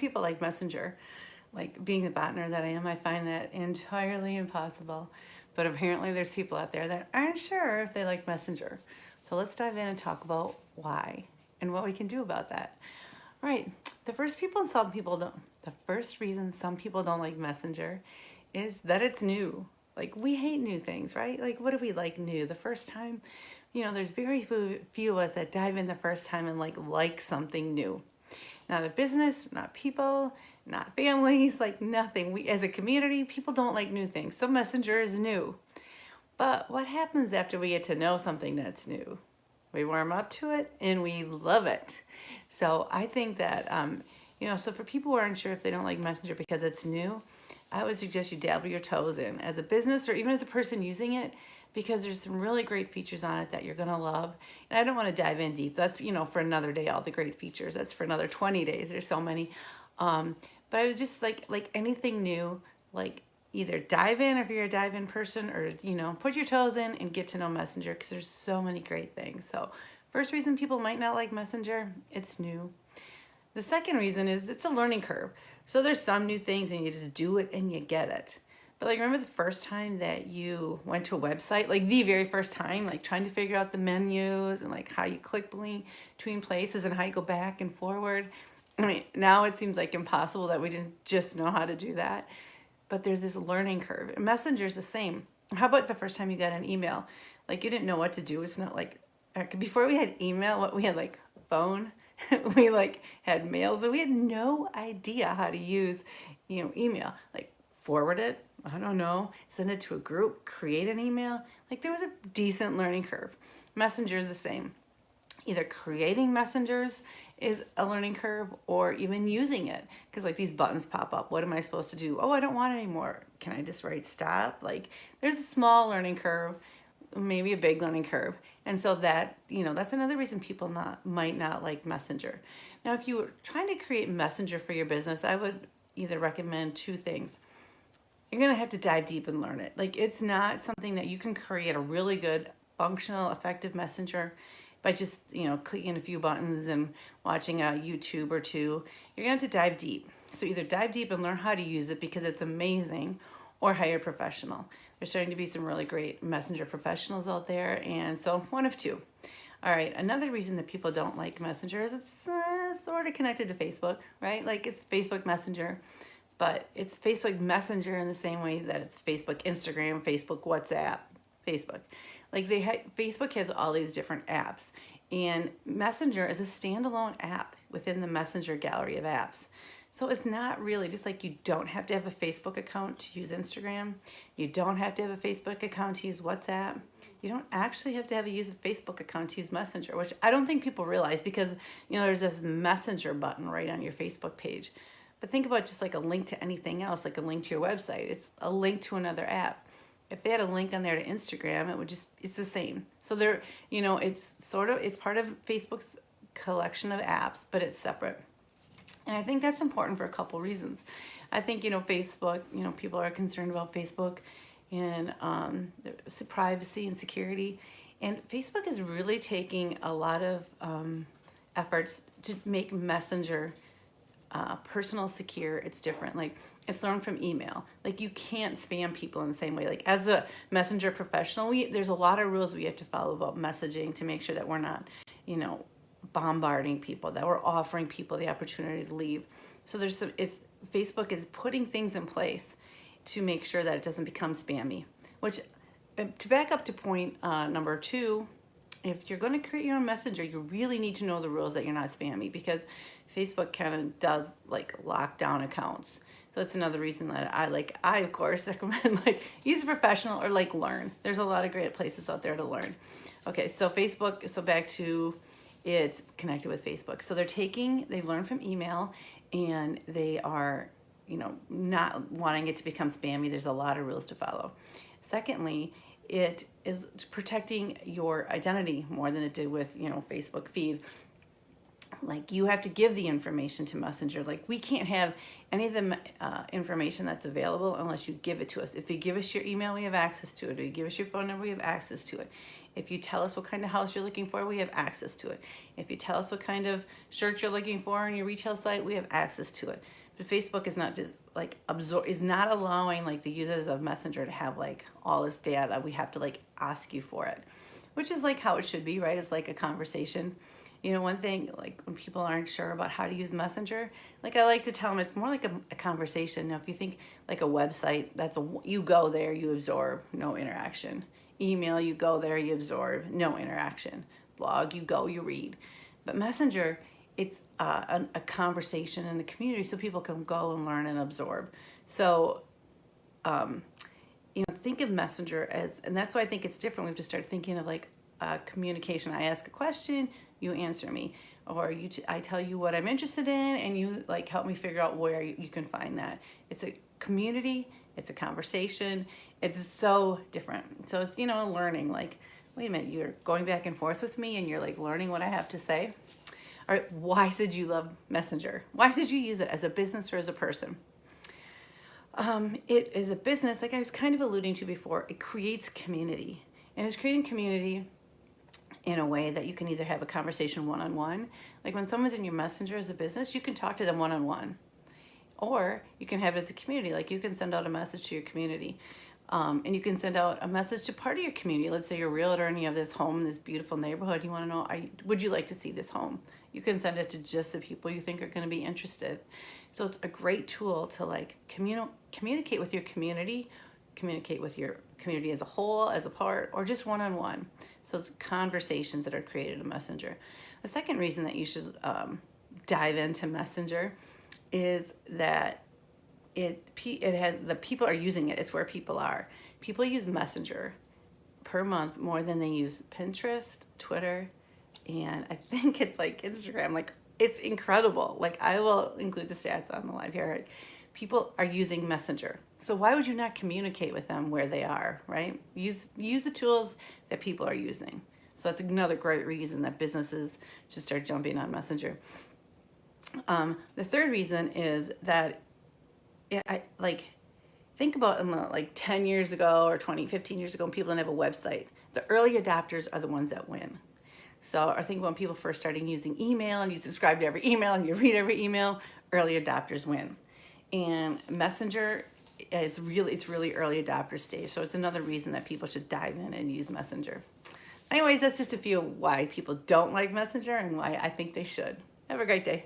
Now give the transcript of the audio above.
people like Messenger. Like being the botner that I am, I find that entirely impossible. But apparently there's people out there that aren't sure if they like Messenger. So let's dive in and talk about why and what we can do about that. All right. The first reason some people don't like Messenger is that it's new. Like we hate new things, right? Like what do we like new? The first time, there's very few of us that dive in the first time and like something new. Not a business, not people, not families, like nothing. We as a community, people don't like new things. So Messenger is new. But what happens after we get to know something that's new? We warm up to it and we love it. So I think that, so for people who aren't sure if they don't like Messenger because it's new, I would suggest you dabble your toes in as a business or even as a person using it because there's some really great features on it that you're going to love. And I don't want to dive in deep. That's, for another day, all the great features. That's for another 20 days. There's so many. But I was just like anything new, like either dive in if you're a dive in person or, put your toes in and get to know Messenger because there's so many great things. So first reason people might not like Messenger, it's new. The second reason is it's a learning curve. So there's some new things and you just do it and you get it. But remember the first time that you went to a website, like the very first time, like trying to figure out the menus and like how you click between places and how you go back and forward. I mean, now it seems like impossible that we didn't just know how to do that. But there's this learning curve. And Messenger's the same. How about the first time you got an email? Like you didn't know what to do. It's not like before we had email, we had like phone. We had mail, so we had no idea how to use, email. Like forward it, I don't know, send it to a group, create an email. Like there was a decent learning curve. Messenger is the same. Either creating messengers is a learning curve or even using it because like these buttons pop up. What am I supposed to do? Oh, I don't want it anymore. Can I just write stop? Like there's a small learning curve, maybe a big learning curve. And so that, that's another reason people might not like Messenger. Now, if you were trying to create Messenger for your business, I would either recommend two things. You're going to have to dive deep and learn it. Like it's not something that you can create a really good, functional, effective Messenger by just, clicking a few buttons and watching a YouTube or two. You're going to have to dive deep. So either dive deep and learn how to use it because it's amazing or hire a professional. There's starting to be some really great Messenger professionals out there. And so one of two. All right, another reason that people don't like Messenger is it's sort of connected to Facebook, right? Like it's Facebook Messenger, but it's Facebook Messenger in the same ways that it's Facebook Instagram, Facebook WhatsApp, Facebook. Like Facebook has all these different apps, and Messenger is a standalone app within the Messenger gallery of apps. So it's not really just like you don't have to have a Facebook account to use Instagram. You don't have to have a Facebook account to use WhatsApp. You don't actually have to have a Facebook account to use Messenger, which I don't think people realize because, there's this Messenger button right on your Facebook page. But think about just like a link to anything else, like a link to your website. It's a link to another app. If they had a link on there to Instagram, it's the same. So it's part of Facebook's collection of apps, but it's separate. And I think that's important for a couple reasons. I think, Facebook, people are concerned about Facebook and privacy and security. And Facebook is really taking a lot of efforts to make Messenger personal, secure. It's different. Like it's learned from email. Like you can't spam people in the same way. Like as a Messenger professional, there's a lot of rules we have to follow about messaging to make sure that we're not, bombarding people, that we're offering people the opportunity to leave. So Facebook is putting things in place to make sure that it doesn't become spammy. Which, to back up to point number 2, if you're going to create your own messenger, you really need to know the rules that you're not spammy because Facebook kind of does like lock down accounts. So it's another reason that I of course recommend use a professional or learn. There's a lot of great places out there to learn. Okay, so Facebook, so back to it's connected with Facebook. So they've learned from email and they are, not wanting it to become spammy. There's a lot of rules to follow. Secondly, it is protecting your identity more than it did with, Facebook feed. like you have to give the information to Messenger. Like we can't have any of the information that's available unless you give it to us. If you give us your email, we have access to it. If you give us your phone number, we have access to it. If you tell us what kind of house you're looking for, we have access to it. If you tell us what kind of shirt you're looking for on your retail site, we have access to it. But Facebook is not just like is not allowing like the users of Messenger to have like all this data. We have to like ask you for it, which is like how it should be, right? It's like a conversation. You know, one thing, like when people aren't sure about how to use Messenger, like I like to tell them it's more like a conversation. Now, if you think like a website, you go there, you absorb, no interaction. Email, you go there, you absorb, no interaction. Blog, you go, you read. But Messenger, it's a conversation in the community so people can go and learn and absorb. So, think of Messenger as, and that's why I think it's different. We have to start thinking of like communication. I ask a question, you answer me, or I tell you what I'm interested in, and you like help me figure out where you can find that. It's a community. It's a conversation. It's so different. So it's learning. Like, wait a minute, you're going back and forth with me, and you're like learning what I have to say. All right, why should you love Messenger? Why should you use it as a business or as a person? It is a business, like I was kind of alluding to before. It creates community, and it's creating community in a way that you can either have a conversation one-on-one, like when someone's in your Messenger as a business, you can talk to them one-on-one, or you can have it as a community. Like you can send out a message to your community, and you can send out a message to part of your community. Let's say you're a realtor and you have this home in this beautiful neighborhood. You want to know, would you like to see this home? You can send it to just the people you think are going to be interested. So it's a great tool to like communicate with your community, communicate with your community as a whole, as a part, or just one-on-one. So it's conversations that are created in Messenger. The second reason that you should dive into Messenger is that it has, the people are using it. It's where people are. People use Messenger per month more than they use Pinterest, Twitter, and I think it's like Instagram. Like it's incredible. Like I will include the stats on the live here. People are using Messenger. So why would you not communicate with them where they are, right? Use the tools that people are using. So that's another great reason that businesses should start jumping on Messenger. The third reason is that think about in the, 10 years ago or 15 years ago when people didn't have a website. The early adopters are the ones that win. So I think when people first started using email and you subscribe to every email and you read every email, early adopters win. And Messenger it's really early adopter stage. So it's another reason that people should dive in and use Messenger. Anyways, that's just a few why people don't like Messenger and why I think they should. Have a great day.